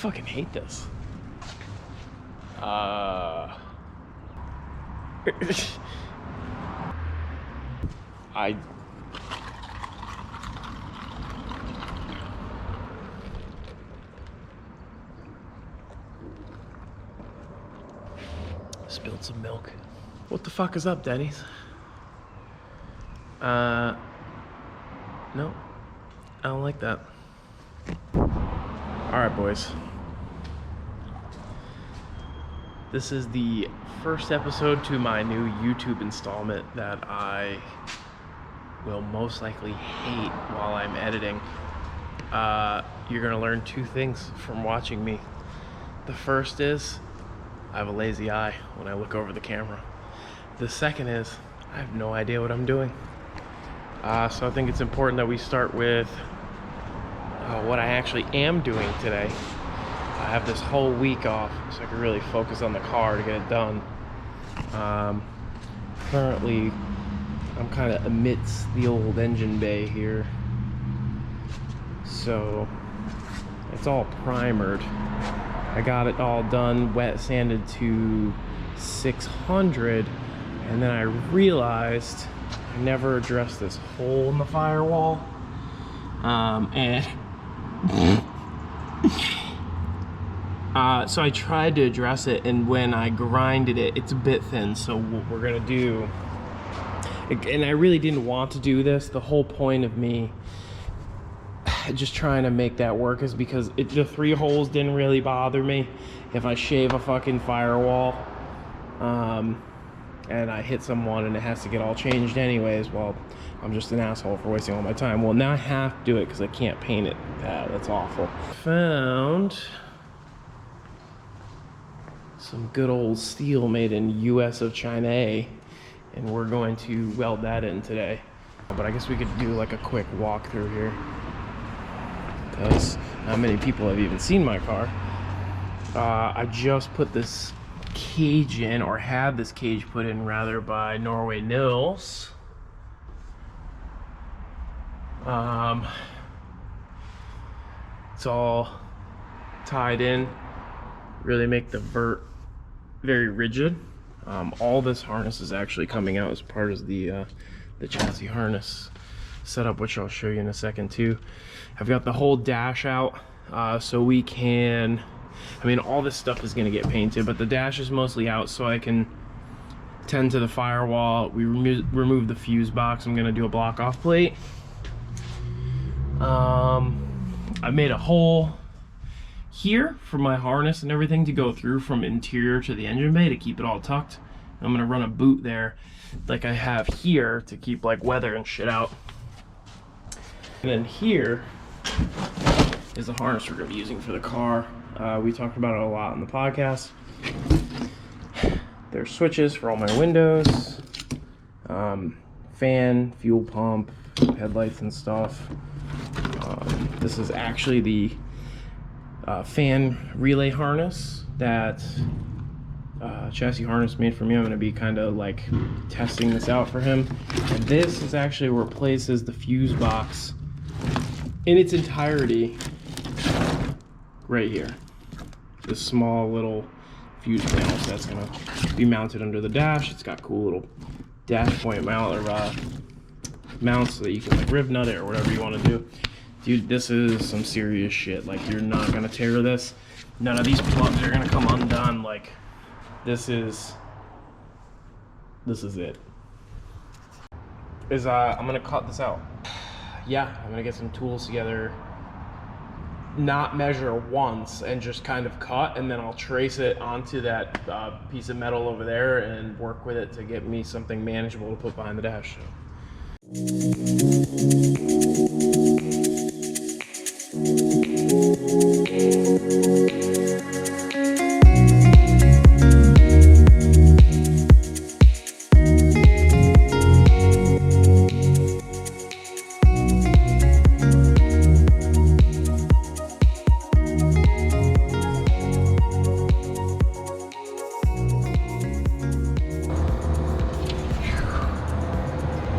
fucking hate this. I spilled some milk. What the fuck is up, Denny's? No, I don't like that. All right, boys. This is the first episode to my new YouTube installment that I will most likely hate while I'm editing. You're gonna learn two things from watching me. The first is I have a lazy eye when I look over the camera. The second is I have no idea what I'm doing. So I think it's important that we start with what I actually am doing today. I have this whole week off so I can really focus on the car to get it done. Currently, I'm kind of amidst the old engine bay here. So it's all primered. I got it all done, wet sanded to 600, and then I realized I never addressed this hole in the firewall. So I tried to address it, and when I grinded it, it's a bit thin. So what we're gonna do, and I really didn't want to do this, the whole point of me just trying to make that work is because the 3 holes didn't really bother me. If I shave a fucking firewall, and I hit someone and it has to get all changed anyways, well, I'm just an asshole for wasting all my time. Well, now I have to do it because I can't paint it. That's awful. Found some good old steel made in US of China A, and we're going to weld that in today. But I guess we could do like a quick walkthrough here, because not many people have even seen my car. I just put this cage in, or had this cage put in rather, by Norway Nils. It's all tied in, really make the vert very rigid. All this harness is actually coming out as part of the chassis harness setup, which I'll show you in a second too. I've got the whole dash out, so we can, I mean, all this stuff is going to get painted, but the dash is mostly out so I can tend to the firewall. We remove the fuse box. I'm going to do a block off plate. I made a hole here for my harness and everything to go through from interior to the engine bay to keep it all tucked. I'm going to run a boot there like I have here to keep like weather and shit out. And then here is the harness we're going to be using for the car. We talked about it a lot in the podcast. There's switches for all my windows, fan, fuel pump, headlights and stuff. This is actually the fan relay harness that chassis harness made for me. I'm going to be kind of like testing this out for him. And this is actually replaces the fuse box in its entirety right here. This small little fuse panel, so that's gonna be mounted under the dash. It's got cool little dash point mount or mounts so that you can like rib nut it or whatever you want to do. Dude, this is some serious shit. Like, you're not gonna tear this. None of these plugs are gonna come undone. Like, this is it. I'm gonna cut this out. Yeah, I'm gonna get some tools together, not measure once, and just kind of cut, and then I'll trace it onto that piece of metal over there and work with it to get me something manageable to put behind the dash.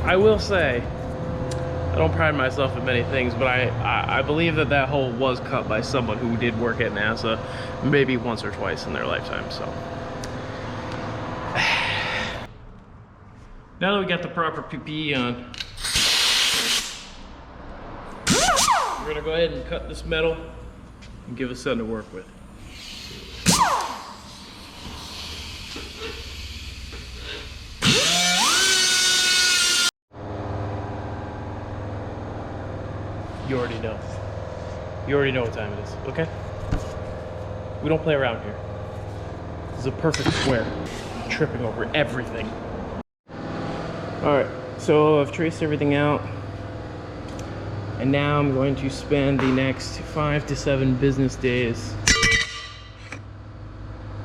I will say, I don't pride myself in many things, but I believe that that hole was cut by someone who did work at NASA maybe once or twice in their lifetime, so. Now that we got the proper PPE on, we're gonna go ahead and cut this metal and give us something to work with. You already know. You already know what time it is, okay? We don't play around here. This is a perfect square. I'm tripping over everything. Alright, so I've traced everything out. And now I'm going to spend the next 5 to 7 business days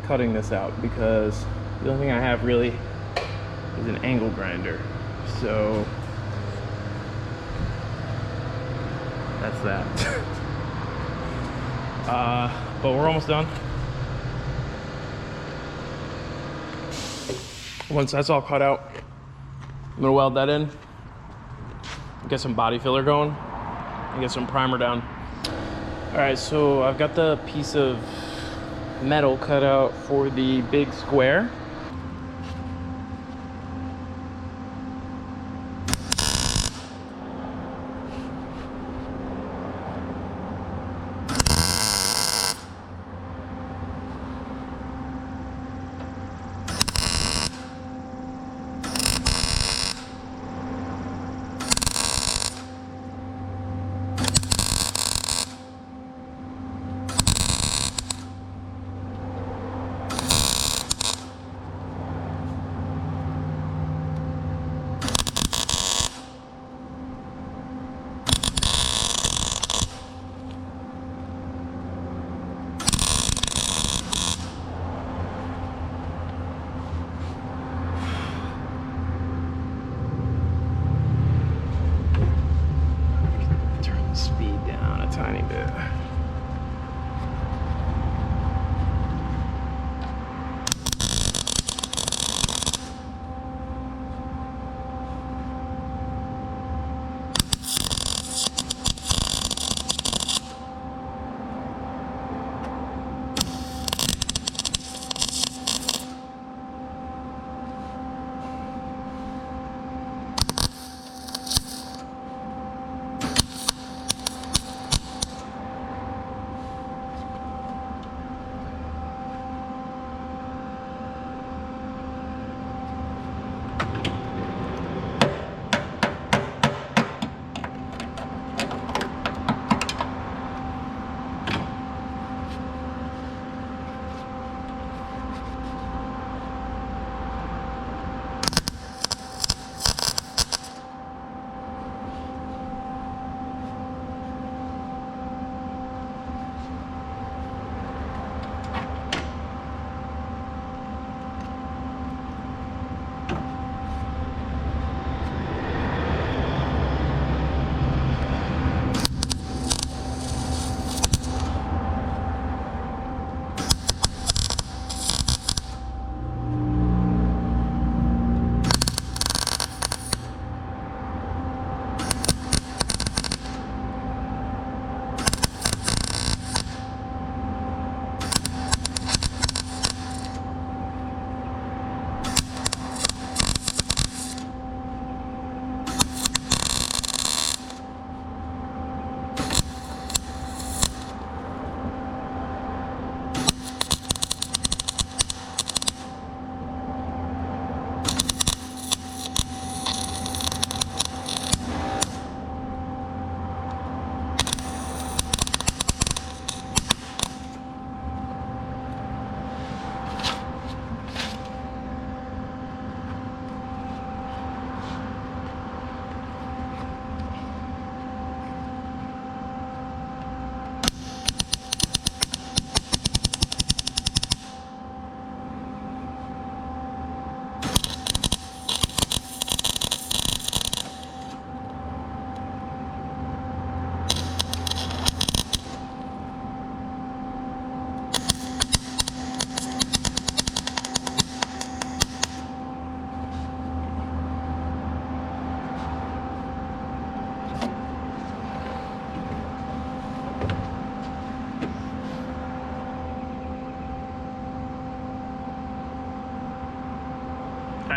cutting this out, because the only thing I have really is an angle grinder. So that's that. But we're almost done. Once that's all cut out, I'm gonna weld that in, get some body filler going, and get some primer down. All right, so I've got the piece of metal cut out for the big square. Tiny bit.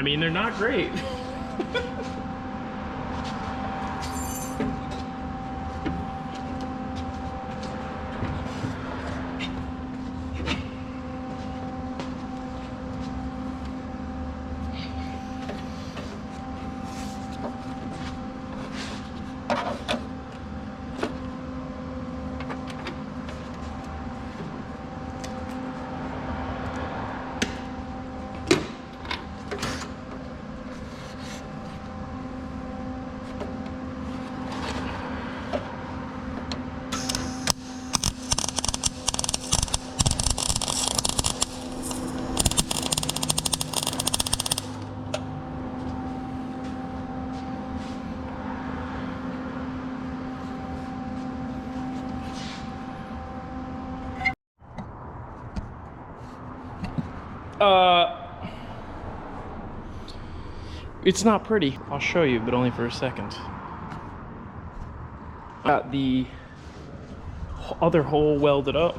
I mean, they're not great. It's not pretty. I'll show you, but only for a second. Got the other hole welded up.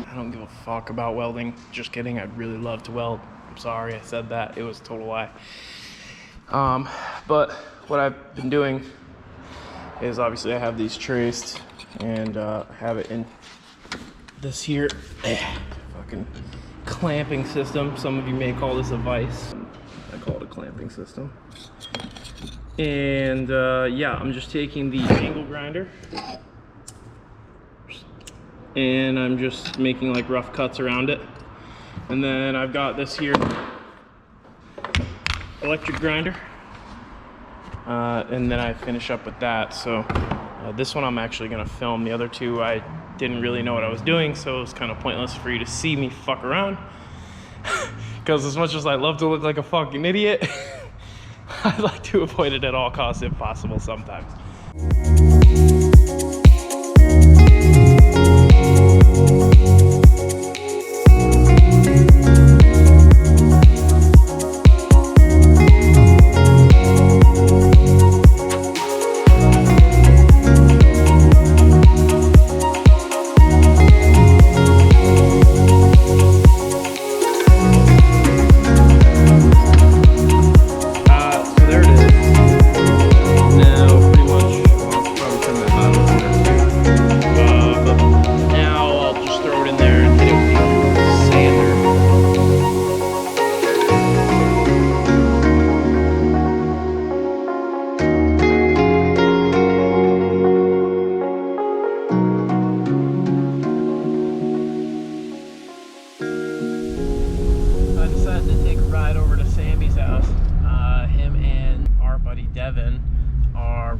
I don't give a fuck about welding. Just kidding. I'd really love to weld. I'm sorry I said that. It was a total lie. But what I've been doing is obviously I have these traced and have it in this here fucking clamping system. Some of you may call this a vise. I call it a clamping system. And yeah, I'm just taking the angle grinder and I'm just making like rough cuts around it. And then I've got this here electric grinder. And then I finish up with that. So this one I'm actually gonna film. The other two I didn't really know what I was doing, so it was kind of pointless for you to see me fuck around. Because as much as I love to look like a fucking idiot, I like to avoid it at all costs if possible sometimes.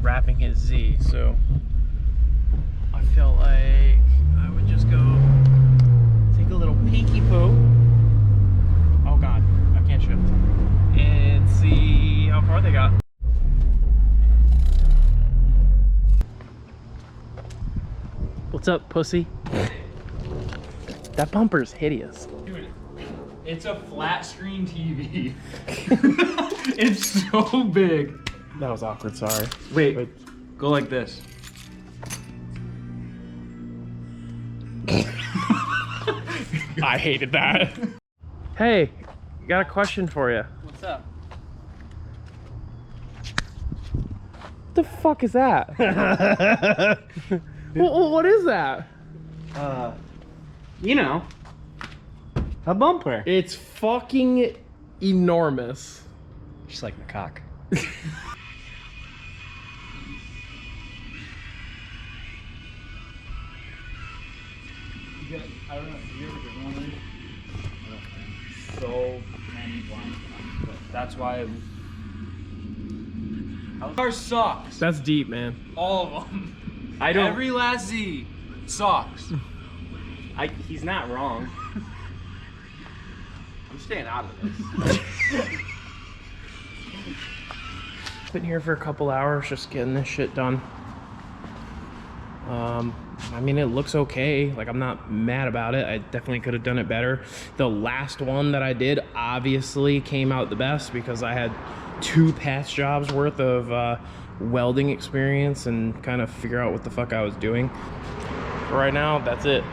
Wrapping his Z, so I felt like I would just go take a little peeky poo. Oh god, I can't shift. And see how far they got. What's up, pussy? That bumper's hideous. Dude, it's a flat screen TV. It's so big. That was awkward, sorry. Wait, go like this. I hated that. Hey, got a question for you. What's up? What the fuck is that? What is that? You know, a bumper. It's fucking enormous. Just like the cock. I don't know, have you ever driven one of these? So many blind spots, but that's why our car sucks. That's deep, man. All of them. I don't. Every last Z sucks. He's not wrong. I'm staying out of this. Been here for a couple hours just getting this shit done. I mean, it looks okay. Like, I'm not mad about it. I definitely could have done it better. The last one that I did obviously came out the best because I had 2 past jobs worth of welding experience and kind of figure out what the fuck I was doing. For right now, that's it.